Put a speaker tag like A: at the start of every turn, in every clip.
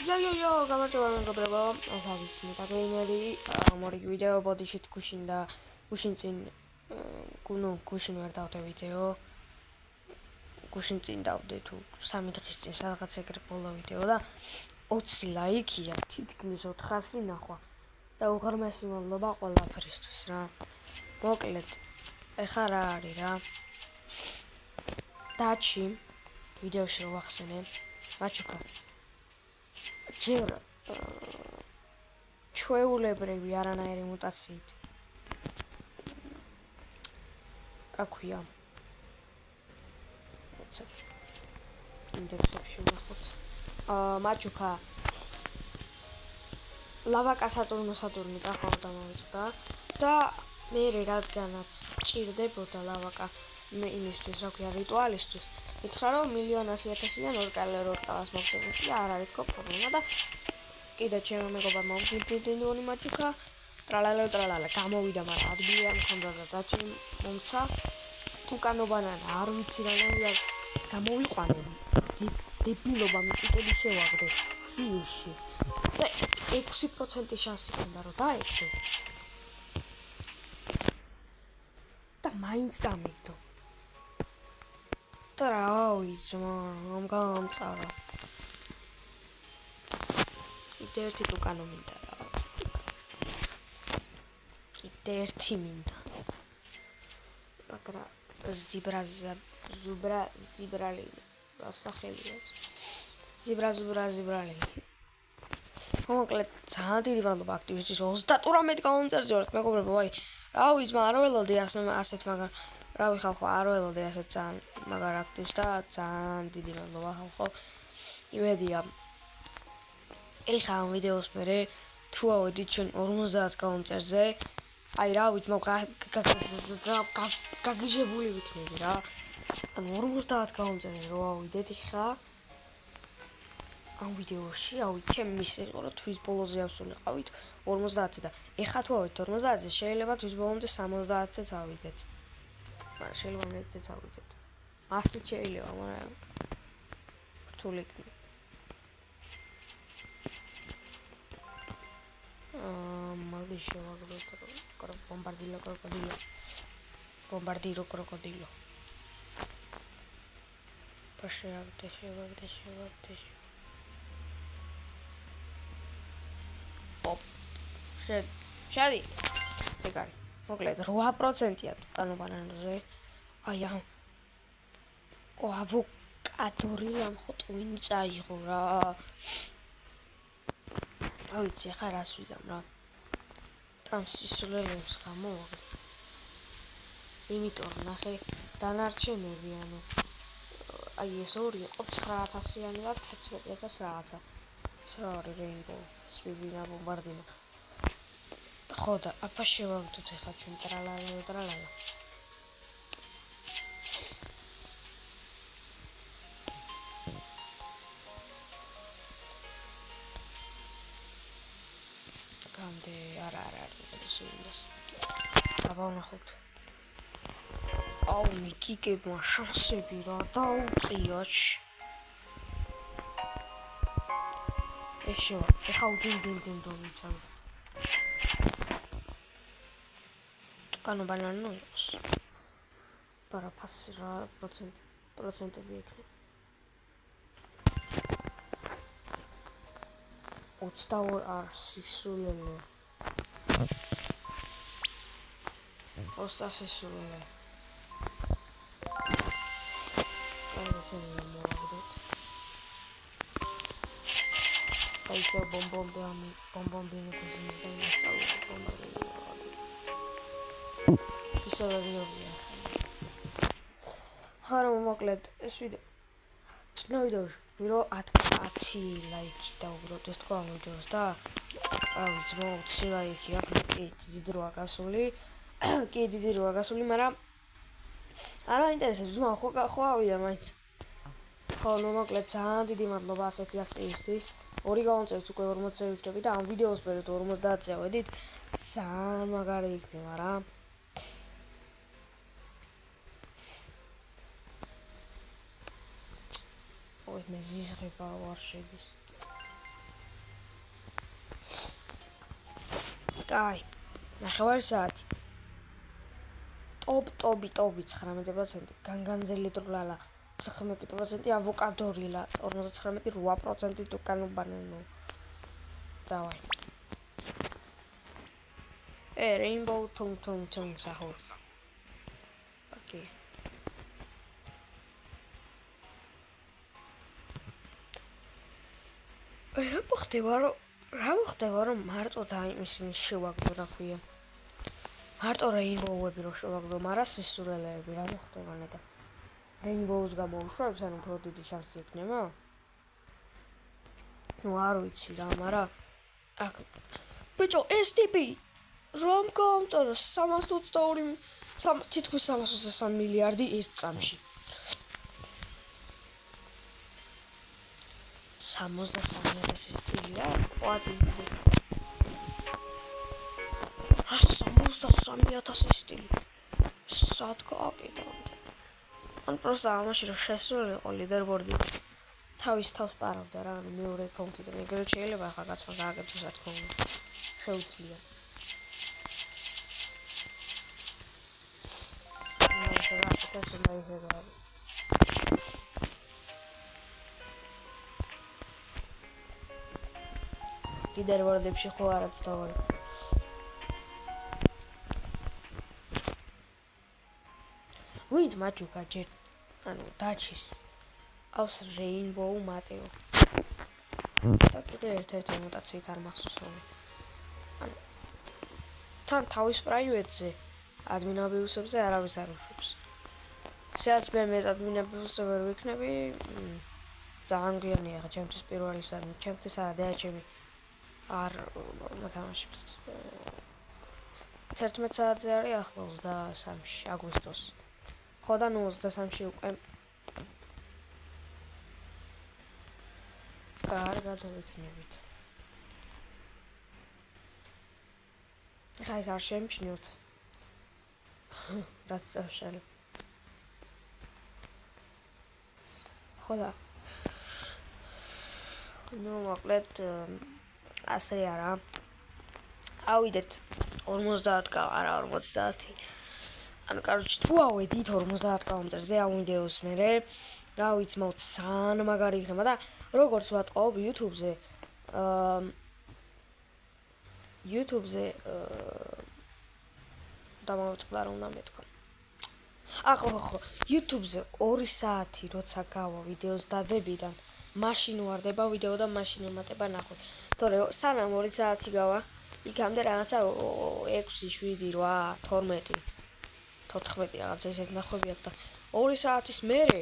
A: Yo, გამარჯობა მეგობრებო, ეს არის ნიკა გეიმერი, მორიგი ვიდეო ბოდიშით გუშინ და გუშინ წინ გუშინ ვერ დავდე ვიდეო. გუშინ წინ დავდე თუ 3 დღის წინ სადღაც ეგრე ბოლო ვიდეო და 20 ლაიქია, თითქმის 400 ნახვა და უღრმესი მადლობა ყველაფრისთვის რა. მოკლედ, ეხლა რა არის რა? დაჩი ვიდეოში რო ვახსენე, მაჩუკა ჯერ ჩვეულებრივი არანაირი მუტაციით აქვია ინდექსებში ვნახოთ მაჩუკა ლავაკა სატურნი დახვდა მომეწდა და მე რადგანაც ჭირდებოდა ლავაკა მე იმისთვის რა ქვია რიტუალისტვის მითხრა რომ 1,100,000-დან 2 კალას მოგწევს და არ არის პრობლემა და კიდე ჩემო მეგობარ მომდიდინონი მაჩუკა ტრალალა გამოვიდა მაგრამ ადგილი არ მქონდა და დაჩი მომცა უკანობანანა არ ვიცი რა გამოვიყვანე დებილობა მიტიტები შევაგდე ფიუში და 6% შანსი ჰქონდა რომ დაექდე და მაინც დამიგდო და რა ვიცი რომ გამწარა კიდე ერთი უკანო მინდა რა კიდე ერთი მინდა მაგრამ ზიბრალი ასახელია ზიბრალი მოკლედ ძალიან დიდი მადლობა აქტივისტის 38 გამომწერზე ვართ მეგობრებო აი რა ვიცი მაგრამ არ ველოდი ასეთ მაგრამ რავი ხალხო არ ველოდი ასეთ ძალიან მაგარ აქტივს და ძალიან დიდი მადლობა ხალხო იმედია ეხა ამ ვიდეოს მერე თუ ავედით ჩვენ 50 გამომწერზე აი რა ვიცი გაგიჟებული ვიქნები რა ანუ 50 გამომწერზე რო ავიდეთ ეხა ამ ვიდეოში ავით ჩემი მისიყო რომ თვის ბოლოზე ავსულიყავით 50 და ეხა თუ ავით 50-ზე შეიძლება თვის ბოლომდე 70-ზე ავიდეთ მაგრამ შეიძლება მეცეც ავიდეთ 100 შეიძლება მაგრამ რთული მაგი შევაგდოთ ბომბარდირო კროკოდილო შევაგდე შედი ეგარი მოკლედ 8%-ია ანუ ბანანზე აი ამ ავოკადორი ამ ხოტვინი წაიღო რა რა ვიცი ახლა რას ვიდამ რა ამ სისულელებს გამოვაგდე იმიტომ ნახე დანარჩენები ანუ აი ეს ორი იყო 9,000-იანი და 11,000 რაღაცა სარი რეინბო სვიბინა ბომბარდინა ხო და აფა შევაგდოთ ახლა ჩვენ ტრალალა გამდე არა ეს უნდა აბანახოთ აუ მიკიკებმა შანსები რა დაუწიოჩ ეშო ეხა უგინდინ დავიცავ კანო ბანანო იყოს პარაფასი რა პროცენტები ექნება 22 არ სისულელე 20 სისულელე Aici bombombiene così mi stai iniziando Chissà la via Hara მოკლედ ეს ვიდეო წინა ვიდეოში ვირო 10 ლაიქი დაუბრუნდეთ ეს თქვა ვიდეოს და რა ვიცი 20 ლაიქი აქვს დიდი როა გასული მაგრამ არ მაინტერესებს ძმა ხო ავიდა მაინც ხო მოკლედ ძალიან დიდი მადლობა ასეთი აქტივისტის ორი გამომწერით უკვე 40-ზე ვიქნები და ამ ვიდეოს მერე 50-ზე ავედით ძალიან მაგარი იქნება რა ой მე ზიზღება არ შედის კაი. ნახევარი საათი. ტობი 19%, განგანძელი დროლა 19%, ავოკადო რივლა 59, 8% უკანო ბანანო. დავაი. Rainbow tung სახო. ოკეი. რა მოხდება რომ მარტო დაიმისინი შევაგდო რა ქვია. მარტო Rainbow-ები რო შევაგდო, მაგრამ სისურელეები რა მოხდება ნეტა. Rainbow-ს გამოუშვებს, ანუ უფრო დიდი შანსი ექნება? ნუ არ ვიცი რა, მაგრამ აქ ბიჭო, ეს ტიპი რომ გამწორო 322 თითქმის 323 მილიარდი ერთ წამში. 63,000 სტილია, ყვადი. 63,000 სტილი. სად გააკეთებდი? ან პროსტა ამაში რომ შესულიყო ლიდერბორდი. თავის თავს პარავდა რა, ანუ მეორე აკაუნტიდან ეგრე შეიძლება ახლა კაცმა გააკეთოს რა თქმა უნდა. შეუძლია. ლიდერბორდებში ხო არ აქვს თავი. ვინც მაჯუკა ჯერ ანუ დაჩისავს Rainbow Mateo. და კიდე ერთ-ერთი მუტაციით არ მახსოვს რომ. ანუ თან თავის პრაივეტზე ადმინაბიუსებზე არავის არ უშვებს. სადაც მე ადმინაბიუსზე ვერ ვიქნები, ძალიან გვიანია ხა ჩემთვის პირველი სად, ჩემთვის არა და ჩემი არ მოთამაშებს. 11 საათზე არის ახლა 23 აგვისტოს. ხო და ნუ 23-ში უკვე კარგად ვიქნებით. ხა ეს არ შემჩნიოთ. რაც წავშალე. ხო და ნუ მოკლედ ასე არა. ავიდეთ 50 არა 50. ანუ კაროჩ თუ ავედით 50 კილომეტრზე ამ ვიდეოს მერე რა ვიცმოთ სან მაგარი იქნება და როგორც ვატყობ YouTube-ზე დამავიწყდა რომ უნდა მეთქვა. ხო YouTube-ზე 2 საათი როცა გავა ვიდეოს დადებიდან მაშინ ვარდება ვიდეო და მაშინ ემატება ნახო. თორე სანამ 2 საათი გავა იქამდე რაღაცა 6 7 8 12 14 რაღაც ესეთ ნახვები აქვს და 2 საათის მერე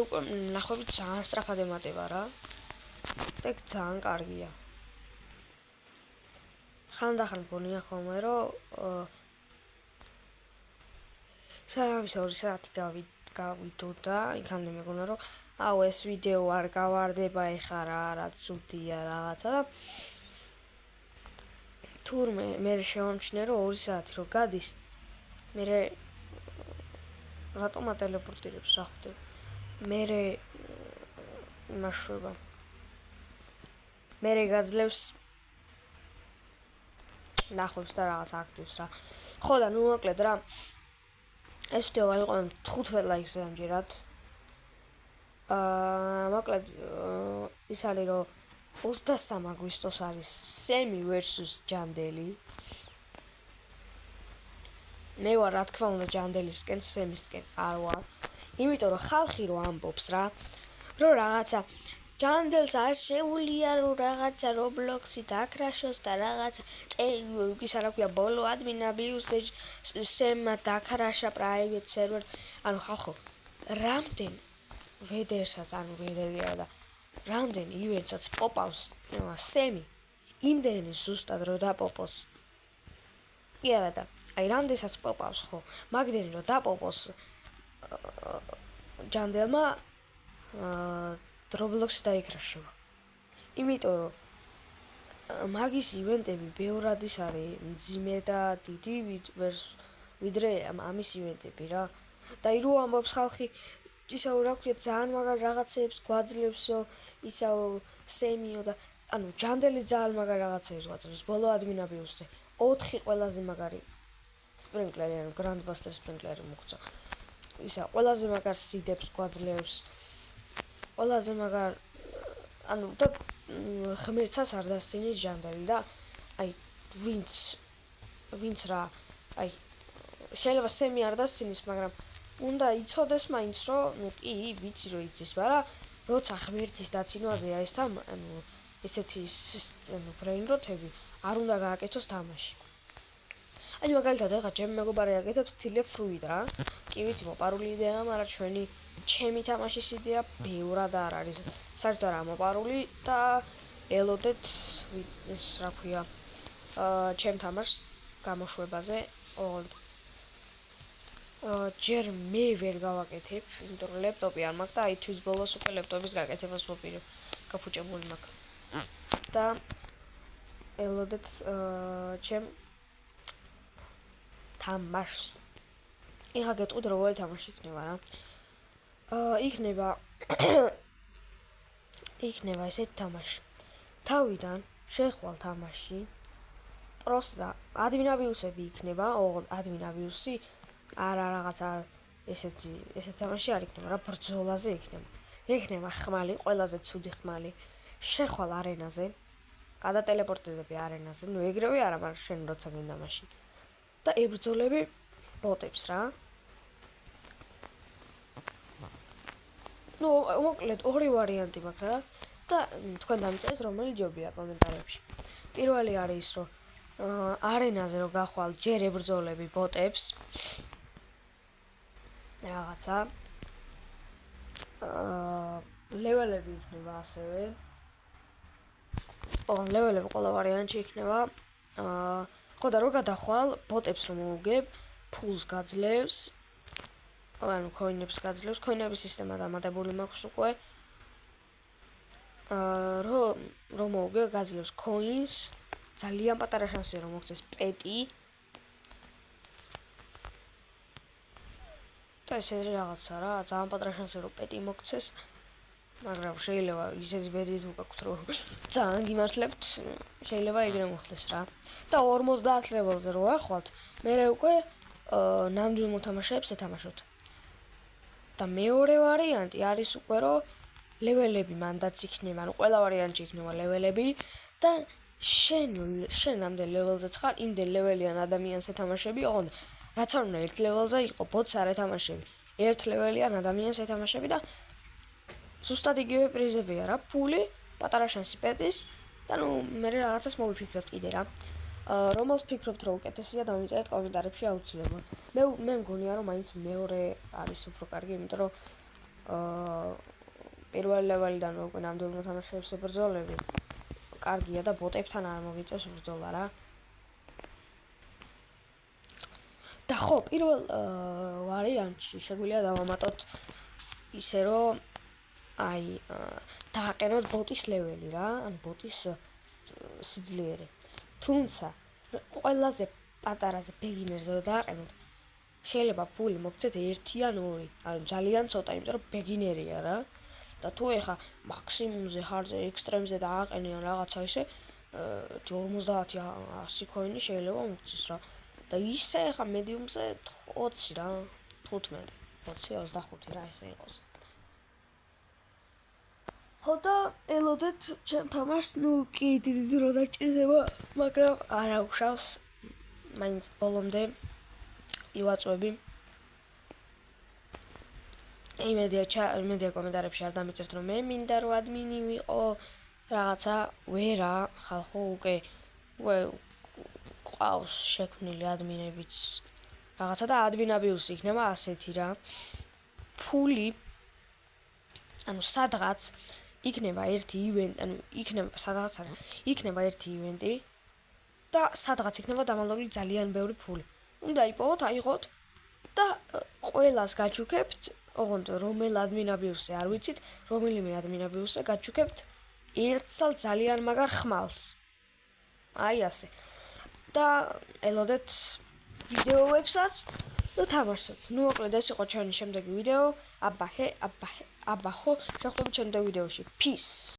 A: უკვე ნახვები ძალიან სწრაფად ემატება რა. ეგ ძალიან კარგია. ხანდახან მგონია ხოლმე რომ სანამ 2 საათი გავიდო და იქამდე მეგონა რომ ეს ვიდეო არ გავარდება ეხა რა ცუდია რაღაცა და თურმე მე შევამჩნიე რომ 2 საათი რო გადის მე რატომ ატელეპორტირებს რა ხდება მე იმაშვება მე გაძლევს ნახვებს და რაღაც აქტივს რა ხო და ნუ მოკლედ რა ეს ვიდეო იყო 15 ლაიქზე ამჯერად მოკლედ ის არის რომ 23 აგვისტოს არის Semi versus ჯანდელი მე ვარ რა თქმა უნდა ჯანდელისკენ Semi-სკენ არ ვარ იმიტომ რომ ხალხი რო ამბობს რა რომ რაღაცა ჯანდელს არ შეუძლია რომ რაღაცა Roblox-ი დაკრაშოს და რაღაცა ის რა ქვია ბოლო ადმინაბიუსზე Sem-მა დაკრაშა private server ანუ ხალხო რამდენ ვედერსაც ანუ ვედერია და რამდენ ივენტსაც პოპავს Sem-ი იმდენი ზუსტად რო დაპოპოს კი არა და აი რამდენსაც პოპავს ხო მაგდენი რო დაპოპოს ჯანდელმა Roblox-ი დაიკრაშება იმიტომ რომ მაგის ივენტები ბევრად ის არის მძიმე და დიდი ვიდრე ამის ივენტები რა და ირო ამბობს ხალხი ისევ რა ქვია ძალიან მაგარ რაღაცებს გვაძლევსო ისევ Sem-იო და ანუ ჯანდელი ძალიან მაგარი რაღაცეებს გვაწევს ბოლო ადმინაბიუსზე 4 ყველაზე მაგარი სპრინკლერი ანუ გრანდბასტერ სპრინკლერი მოგწა ისა ყველაზე მაგარ სიდებს გვაძლევს ყველაზე მაგარ ანუ და ღმერთსაც არ დასცინის ჯანდელი და აი ვინც რა აი შეიძლება სემი არ დასცინის მაგრამ უნდა იცოდეს მაინც რომ ნუ კი ვიცი რომ იცის მაგრამ როცა ღმერთის დაცინვაზეა ეს ანუ ესეთი ანუ ბრეინროთები არ უნდა გააკეთოს თამაში აი მაგალითად ეხლა ჩემი მეგობარი აკეთებს თილე ფრუიდ რა კი ვიცი მოპარული იდეაა მაგრამ ჩემი თამაშის იდეა ბევრად არ არის საერთოდ არა მოპარული და ელოდეთ ეს რა ქვია ჩემ თამაშს გამოშვებაზე ოღონდ ჯერ მე ვერ გავაკეთებ იმიტომ რომ ლეპტოპი არ მაქვს და აი თვის ბოლოს უკვე ლეპტოპის გაკეთებას ვაპირებ გაფუჭებული მაქვს და ელოდეთ ჩემ თამაშს ეხლა გეტყვით როგორი თამაში იქნება რა იქნება ესეთი თამაში თავიდან შეხვალ თამაში პროსტა ადმინაბიუსები იქნება ოღონდ ადმინაბიუსი არა რაღაცა ესეთი თამაში არ იქნება რა ბრძოლაზე იქნება ხმალი ყველაზე ცუდი ხმალი შეხვალ არენაზე გადატელეპორტირდები არენაზე ნუ ეგრევე არა მაგრამ შენ როცა გინდა მაშინ და ებრძოლები ბოტებს რა ნუ მოკლედ ორი ვარიანტი მაქვს რა და თქვენ დამიწერეთ რომელი ჯობია კომენტარებში პირველი არის ის რომ არენაზე რომ გახვალ ჯერ ებრძოლები ბოტებს რაღაცა ლეველები იქნება ასევე ლეველები ყველა ვარიანტში იქნება ხო და რო გადახვალ ბოტებს რომ მოუგებ ფულს გაძლევს ანუ ქოინებს გაძლევს ქოინების სისტემა დამატებული მაქვს უკვე რომ მოუგებ გაძლევს ქოინს ძალიან პატარა შანსია რომ მოგცეს პეტი და ესეთი რაღაცა რა ძალიან პატარა შანსია რომ პეტი მოგცეს მაგრამ შეიძლება ისეთი ბედი თუ გაქვთ რომ ძალიან გიმართლებთ შეიძლება ეგრე მოხდეს რა და 50 ლეველზე რო ახვალთ მერე უკვე ნამდვილ მოთამაშეებს ეთამაშოთ და მეორე ვარიანტი არის უკვე რომ ლეველები მანდაც იქნება ანუ ყველა ვარიანტში იქნება ლეველები და შენ ამდენ ლეველზეც ხარ იმდენ ლეველიან ადამიანს ეთამაშები ოღონდ რაც არ უნდა ერთ ლეველზე იყო ბოტს არ ეთამაშები ერთ ლეველიან ადამიანს ეთამაშები და ზუსტად იგივე პრიზებია რა ფული პატარა შანსი პეტის და ნუ მე რაღაცას მოვიფიქრებთ კიდე რა რომელს ფიქრობთ რომ უკეთესია დამიწერეთ კომენტარებში აუცილებლად მე მგონია რომ მაინც მეორე არის უფრო კარგი იმიტომ რომ პირველ ლეველიდან უკვე ნამდვილ მოთამაშეებს ებრძოლები კარგია და ბოტებთან არ მოგიწევს ბრძოლა რა და ხო პირველ ვარიანტში შეგვიძლია დავამატოთ ისე რომ აი დააყენოთ ბოტის ლეველი რა ან ბოტის სიძლიერე თუმცა ყველაზე პატარაზე ბეგინერზე რომ დააყენოთ შეიძლება ფული მოგცეთ 1 ან 2 ანუ ძალიან ცოტა იმიტომ რომ ბეგინერია რა და თუ ეხა მაქსიმუმზე ხარზე ექსტრემზე დააყენე ან რაღაცა ისე 50-100 ქოინი შეიძლება მოგცეს რა და ისე ეხა მედიუმზე 20 რა 15 20-25 რა ესე იყოს ხო და ელოდეთ ჩემ თამაშს ნუ კი დიდი დრო დაჭირდება მაგრამ არ აუშავს მაინც ბოლომდე ივაწვევი იმედია კომენტარებში არ დამიწერთ რომ მე მინდა რომ ადმინი ვიყო რაღაცა ვერა ხალხო უკვე ყავს შექმნილი ადმინებიც რაღაცა და ადმინაბიუსი იქნება ასეთი რა ფული ანუ სადღაც იქნება ერთი ივენტი ანუ იქნება სადღაც არა იქნება ერთი ივენტი და სადღაც იქნება დამალული ძალიან ბევრი ფული უნდა იპოვოთ აიღოთ და ყველას გაჩუქებთ ოღონდ რომელ ადმინაბიუსზე არ ვიცით რომელიმე ადმინაბიუსზე გაჩუქებთ ერთსალ ძალიან მაგარ ხმალს აი ასე და ელოდეთ ვიდეოებსაც და თამაშსაც ნუ მოკლედ ეს იყო ჩემი შემდეგი ვიდეო აბა ხო შეხვდებით შემდგომ ვიდეოში peace